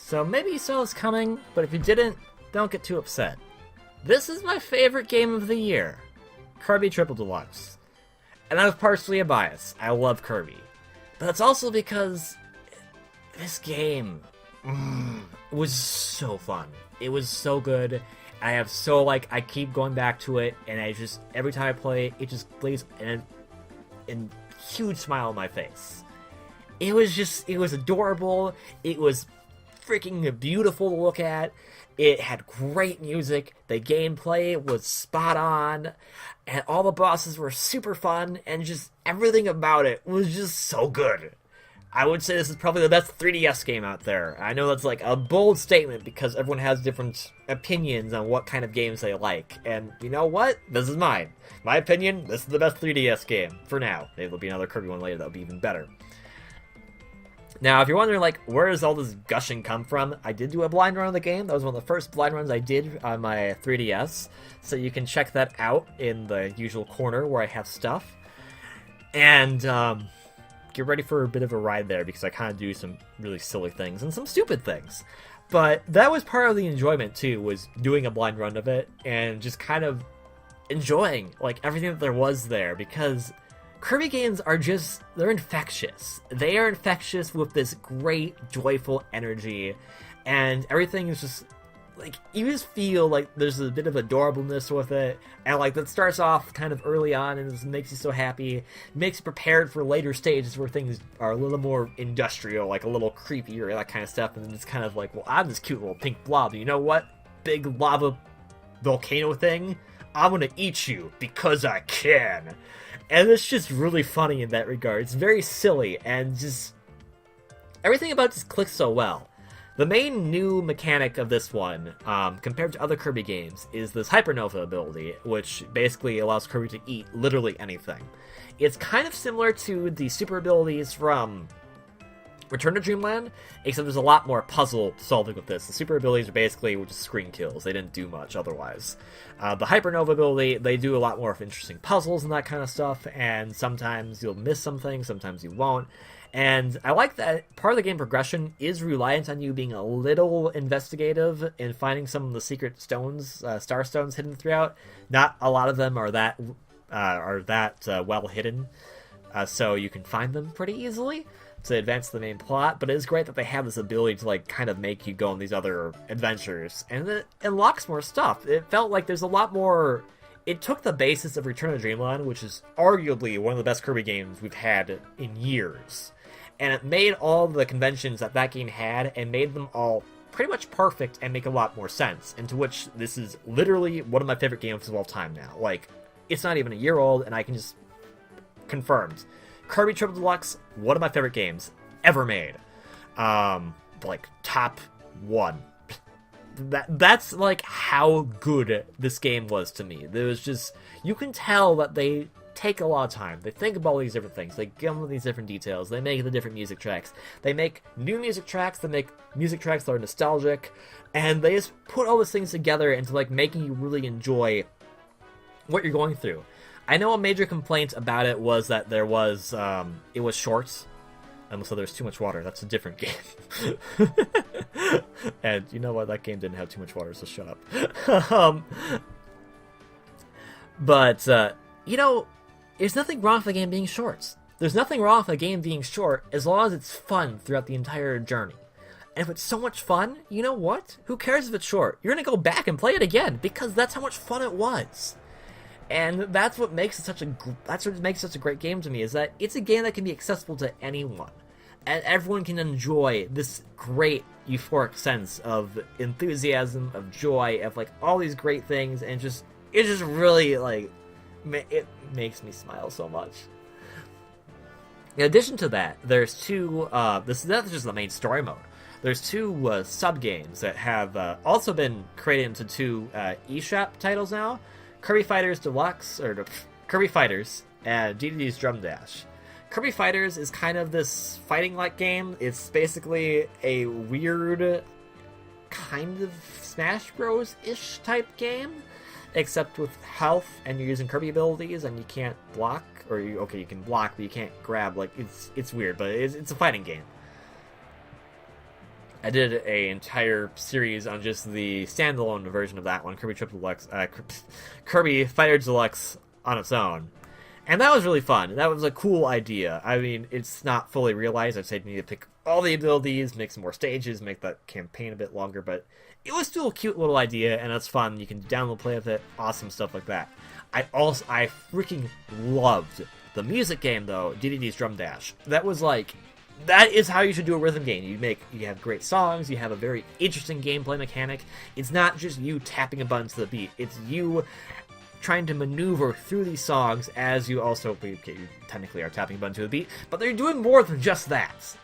So maybe you saw this coming, but if you didn't, don't get too upset. This is my favorite game of the year, Kirby Triple Deluxe. And I have partially a bias. I love Kirby. But it's also because this game was so fun. It was so good. I have so, I keep going back to it, and every time I play it just plays a huge smile on my face. It was adorable. It was freaking beautiful to look at. It had great music. The gameplay was spot on. And all the bosses were super fun. And just everything about it was just so good. I would say this is probably the best 3DS game out there. I know that's a bold statement because everyone has different opinions on what kind of games they like. And you know what? This is mine. My opinion, this is the best 3DS game. For now. Maybe there'll be another Kirby one later that'll be even better. Now, if you're wondering, where does all this gushing come from? I did do a blind run of the game. That was one of the first blind runs I did on my 3DS. So you can check that out in the usual corner where I have stuff. And, get ready for a bit of a ride there, because I kind of do some really silly things and some stupid things. But that was part of the enjoyment, too, was doing a blind run of it and just kind of enjoying, everything that there was there, because Kirby games are they're infectious. They are infectious with this great, joyful energy, and everything is just, you just feel like there's a bit of adorableness with it, and, that starts off kind of early on, and it just makes you so happy. It makes you prepared for later stages where things are a little more industrial, a little creepier, that kind of stuff, and then it's kind of well, I'm this cute little pink blob, you know what? Big lava volcano thing? I'm gonna eat you, because I can! And it's just really funny in that regard. It's very silly, and just everything about it just clicks so well. The main new mechanic of this one, compared to other Kirby games, is this Hypernova ability, which basically allows Kirby to eat literally anything. It's kind of similar to the super abilities from Return to Dreamland, except there's a lot more puzzle solving with this. The super abilities are basically just screen kills. They didn't do much otherwise. The Hypernova ability, they do a lot more of interesting puzzles and that kind of stuff, and sometimes you'll miss something, sometimes you won't. And I like that part of the game progression is reliant on you being a little investigative and finding some of the secret stones, star stones hidden throughout. Not a lot of them are that well hidden, so you can find them pretty easily to advance the main plot, but it is great that they have this ability to kind of make you go on these other adventures, and it unlocks more stuff. It felt like there's a lot more. It took the basis of Return to Dreamland, which is arguably one of the best Kirby games we've had in years, and it made all the conventions that game had and made them all pretty much perfect and make a lot more sense, into which this is literally one of my favorite games of all time now. It's not even a year old, and I can just confirmed. Kirby Triple Deluxe, one of my favorite games ever made. Top one. That's how good this game was to me. There was just, you can tell that they take a lot of time. They think about all these different things. They give them these different details. They make the different music tracks. They make new music tracks. They make music tracks that are nostalgic. And they just put all those things together into making you really enjoy what you're going through. I know a major complaint about it was that it was short. So there's too much water. That's a different game. And you know what? That game didn't have too much water, so shut up. But there's nothing wrong with a game being short. There's nothing wrong with a game being short as long as it's fun throughout the entire journey. And if it's so much fun, you know what? Who cares if it's short? You're going to go back and play it again, because that's how much fun it was. And that's what makes it such a great game to me, is that it's a game that can be accessible to anyone. And everyone can enjoy this great euphoric sense of enthusiasm, of joy, of all these great things, and it just really it makes me smile so much. In addition to that, there's two that's just the main story mode. There's two sub-games that have also been created into two eShop titles now. Kirby Fighters Deluxe, or Kirby Fighters, and DDD's Drum Dash. Kirby Fighters is kind of this fighting-like game. It's basically a weird kind of Smash Bros-ish type game, except with health, and you're using Kirby abilities, and you can't block, you can block, but you can't grab. It's weird, but it's a fighting game. I did an entire series on just the standalone version of that one, Kirby Triple Deluxe, Kirby Fighter Deluxe on its own. And that was really fun. That was a cool idea. I mean, it's not fully realized. I'd say you need to pick all the abilities, make some more stages, make that campaign a bit longer, but it was still a cute little idea, and it's fun. You can download, play with it, awesome stuff like that. I freaking loved the music game, though, DDD's Drum Dash. That was like, that is how you should do a rhythm game. You have great songs, you have a very interesting gameplay mechanic. It's not just you tapping a button to the beat, it's you trying to maneuver through these songs as you also, okay, you technically are tapping a button to the beat, but they're doing more than just that.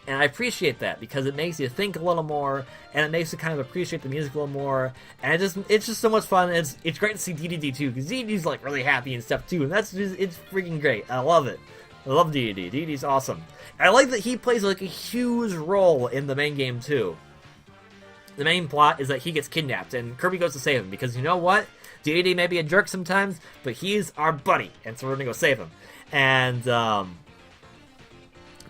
And I appreciate that, because it makes you think a little more, and it makes you kind of appreciate the music a little more, and it's just so much fun. It's great to see DDD too, because DDD's like really happy and stuff too, and it's freaking great. I love it. I love DDD. DDD's awesome. And I like that he plays like a huge role in the main game too. The main plot is that he gets kidnapped, and Kirby goes to save him, because you know what? DDD may be a jerk sometimes, but he's our buddy, and so we're gonna go save him. And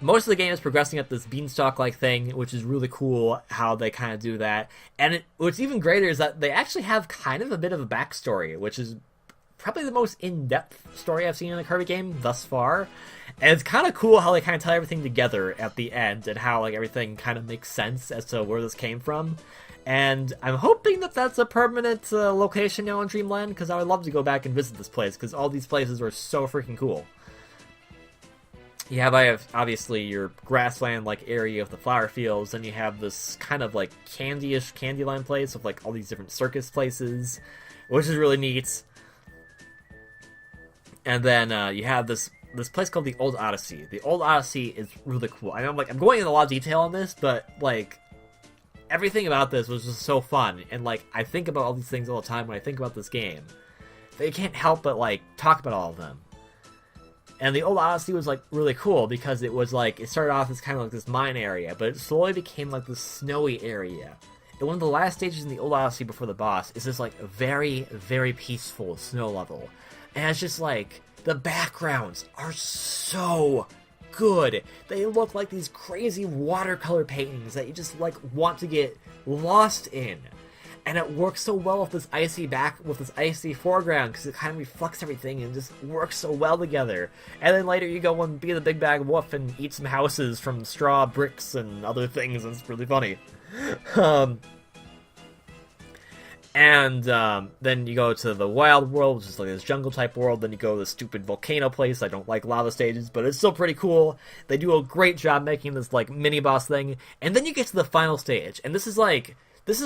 most of the game is progressing up this beanstalk-like thing, which is really cool how they kind of do that. And what's even greater is that they actually have kind of a bit of a backstory, which is probably the most in-depth story I've seen in a Kirby game thus far. And it's kind of cool how they kind of tie everything together at the end, and how like everything kind of makes sense as to where this came from. And I'm hoping that that's a permanent location now in Dreamland, because I would love to go back and visit this place, because all these places are so freaking cool. I have obviously your grassland-like area of the flower fields, and you have this kind of like candy-ish Candyland place with like all these different circus places, which is really neat. And then you have this place called the Old Odyssey. The Old Odyssey is really cool. I know I'm going into a lot of detail on this, but like everything about this was just so fun, and like I think about all these things all the time when I think about this game. They can't help but like talk about all of them. And the Old Odyssey was like really cool, because it was like, it started off as kind of like this mine area, but it slowly became like this snowy area. And one of the last stages in the Old Odyssey before the boss is this like very, very peaceful snow level. And it's just like, the backgrounds are so good. They look like these crazy watercolor paintings that you just like want to get lost in. And it works so well with this icy foreground, because it kind of reflects everything and just works so well together. And then later you go and be the big bag wolf and eat some houses from straw bricks and other things, and it's really funny. Then you go to the wild world, which is like this jungle type world. Then you go to the stupid volcano place. I don't like lava stages, but it's still pretty cool. They do a great job making this like mini boss thing. And then you get to the final stage, and this is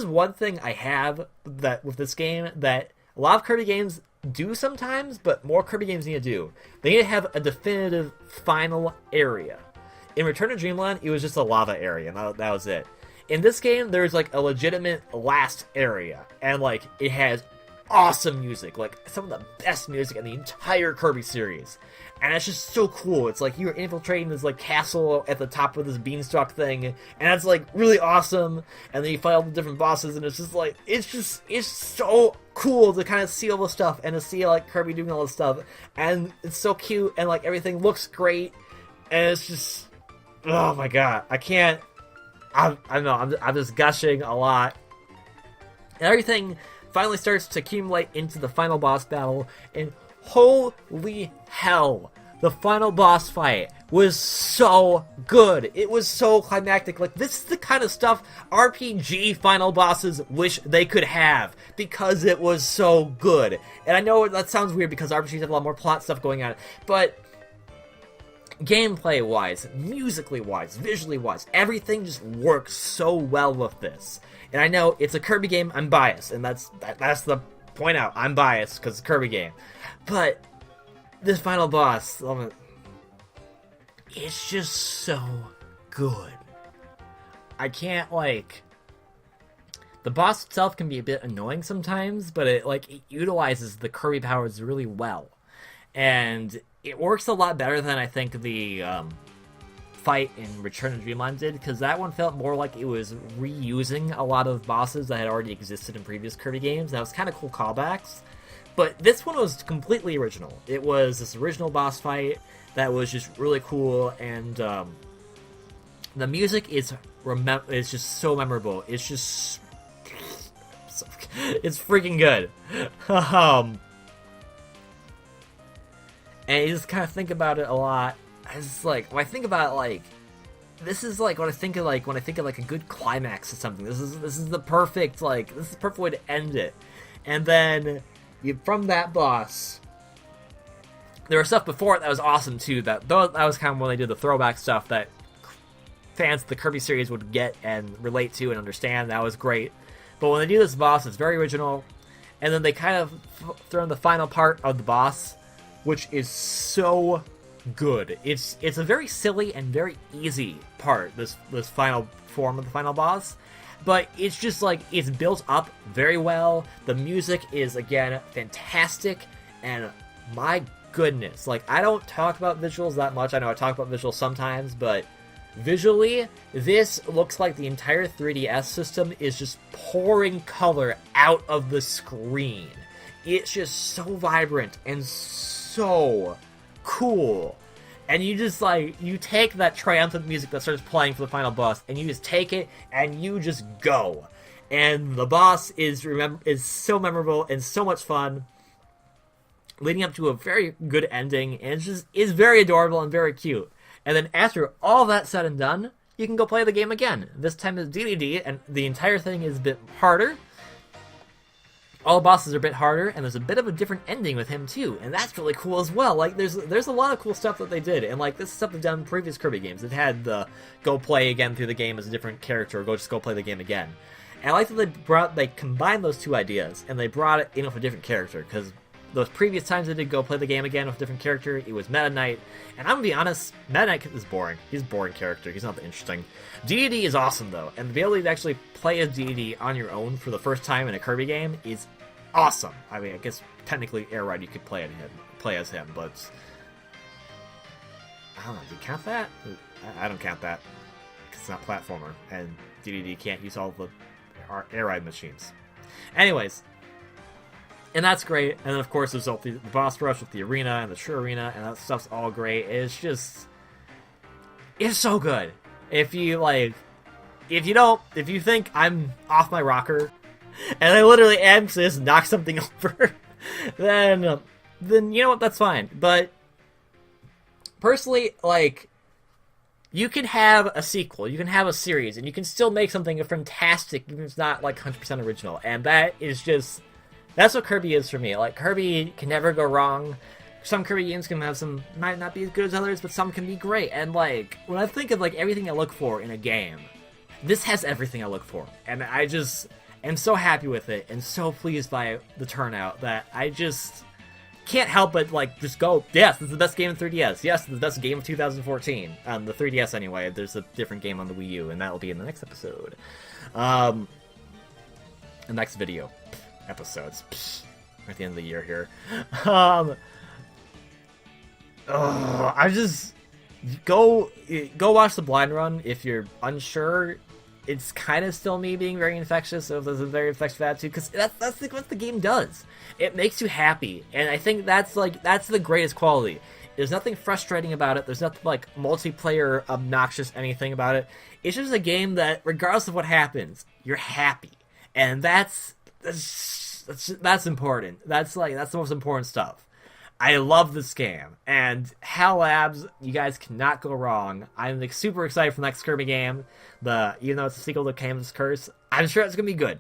one thing I have that with this game that a lot of Kirby games do sometimes, but more Kirby games need to do. They need to have a definitive final area. In Return to Dreamland, it was just a lava area, and that was it. In this game, there's like a legitimate last area, and like it has awesome music, like some of the best music in the entire Kirby series. And it's just so cool. It's like you're infiltrating this like castle at the top of this beanstalk thing, and it's like really awesome. And then you fight all the different bosses, and it's just like it's so cool to kind of see all this stuff and to see like Kirby doing all this stuff. And it's so cute, and like everything looks great, and it's just, oh my god, I can't. I don't know. I'm just gushing a lot, and everything finally starts to accumulate into the final boss battle, and holy hell, the final boss fight was so good. It was so climactic. Like, this is the kind of stuff RPG final bosses wish they could have, because it was so good. And I know that sounds weird, because RPGs have a lot more plot stuff going on, but gameplay-wise, musically-wise, visually-wise, everything just works so well with this. And I know it's a Kirby game, I'm biased, and that's the point out. I'm biased because it's a Kirby game. But this final boss, it's just so good. I can't, like, the boss itself can be a bit annoying sometimes, but it utilizes the Kirby powers really well. And it works a lot better than I think the fight in Return to Dreamland did, because that one felt more like it was reusing a lot of bosses that had already existed in previous Kirby games. That was kind of cool callbacks. But this one was completely original. It was this original boss fight that was just really cool, and The music is just so memorable. It's just it's freaking good. And you just kind of think about it a lot. It's like when I think about it, like this is like when I think of like a good climax or something. This is the perfect way to end it. And then from that boss, there was stuff before it that was awesome too. That was kind of when they did the throwback stuff that fans of the Kirby series would get and relate to and understand. That was great. But when they do this boss, it's very original. And then they kind of throw in the final part of the boss, which is so good. It's a very silly and very easy part, this final form of the final boss. But it's just like, it's built up very well. The music is, again, fantastic. And my goodness, like, I don't talk about visuals that much. I know I talk about visuals sometimes, but visually, this looks like the entire 3DS system is just pouring color out of the screen. It's just so vibrant and so cool. And you just, like, you take that triumphant music that starts playing for the final boss, and you just take it, and you just go. And the boss is so memorable and so much fun, leading up to a very good ending, and is very adorable and very cute. And then after all that said and done, you can go play the game again. This time it's DDD, and the entire thing is a bit harder. All the bosses are a bit harder, and there's a bit of a different ending with him too, and that's really cool as well. Like, there's a lot of cool stuff that they did, and like, this is stuff they've done in previous Kirby games. They've had the go play again through the game as a different character, or just go play the game again. And I like that they combined those two ideas, and they brought it in with a different character, because those previous times they did go play the game again with a different character, it was Meta Knight, and I'm gonna be honest, Meta Knight is boring. He's a boring character, he's not that interesting. DDD is awesome though, and the ability to actually play as DDD on your own for the first time in a Kirby game is awesome. I mean, I guess technically Air Ride you could play as him, but I don't know, do you count that? I don't count that, because it's not platformer, and DDD can't use all the Air Ride machines. Anyways, and that's great, and then of course there's the boss rush with the arena and the true arena, and that stuff's all great. It's so good. If you think I'm off my rocker, and I literally am to just knock something over, then you know what, that's fine. But personally, like, you can have a sequel, you can have a series, and you can still make something fantastic even if it's not like 100% original, and that's what Kirby is for me. Like, Kirby can never go wrong. Some Kirby games might not be as good as others, but some can be great. And like, when I think of like everything I look for in a game, this has everything I look for, and I just am so happy with it and so pleased by the turnout that I just can't help but like just go, yes, this is the best game in 3DS. Yes, this is the best game of 2014 on the 3DS anyway. There's a different game on the Wii U, and that will be in the next episode. The next video episodes. We're at the end of the year here. I just go watch the blind run if you're unsure. It's kind of still me being very infectious, so there's a very infectious attitude, because that's what the game does. It makes you happy, and I think that's the greatest quality. There's nothing frustrating about it. There's nothing like multiplayer obnoxious anything about it. It's just a game that, regardless of what happens, you're happy, and that's important. That's the most important stuff. I love this game, and HAL Labs, you guys cannot go wrong. I'm like, super excited for the next Kirby game. Even though it's a sequel to Kingdom's Curse, I'm sure it's gonna be good.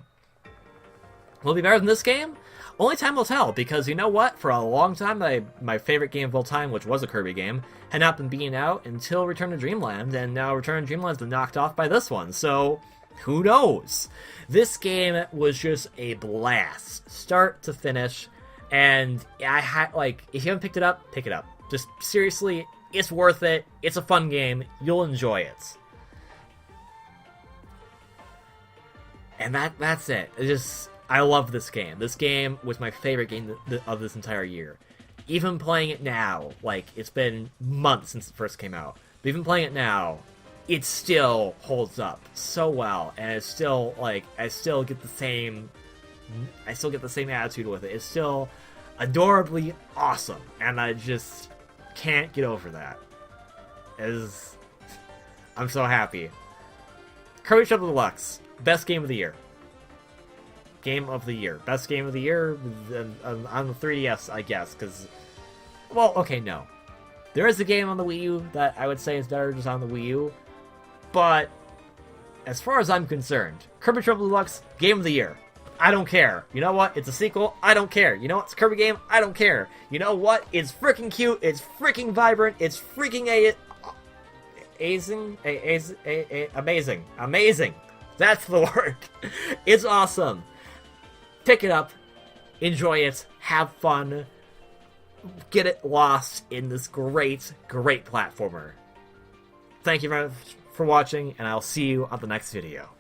Will it be better than this game? Only time will tell, because you know what? For a long time, my favorite game of all time, which was a Kirby game, had not been beaten out until Return to Dreamland, and now Return to Dreamland's been knocked off by this one, so who knows? This game was just a blast, start to finish, and if you haven't picked it up, pick it up. Just seriously, it's worth it. It's a fun game. You'll enjoy it. And that's it. I love this game. This game was my favorite game of this entire year. Even playing it now, like, it's been months since it first came out, but even playing it now, it still holds up so well, and it's still, like, I still get the same attitude with it. It's still adorably awesome, and I just can't get over that. I'm so happy. Kirby Triple Deluxe, best game of the year. Game of the year. Best game of the year on the 3DS, I guess, because... Well, okay, no. There is a game on the Wii U that I would say is better just on the Wii U, but as far as I'm concerned, Kirby Triple Deluxe, game of the year. I don't care. You know what? It's a sequel. I don't care. You know what? It's a Kirby game. I don't care. You know what? It's freaking cute. It's freaking vibrant. It's freaking amazing. Amazing. That's the word. It's awesome. Pick it up. Enjoy it. Have fun. Get it lost in this great, great platformer. Thank you very much for watching, and I'll see you on the next video.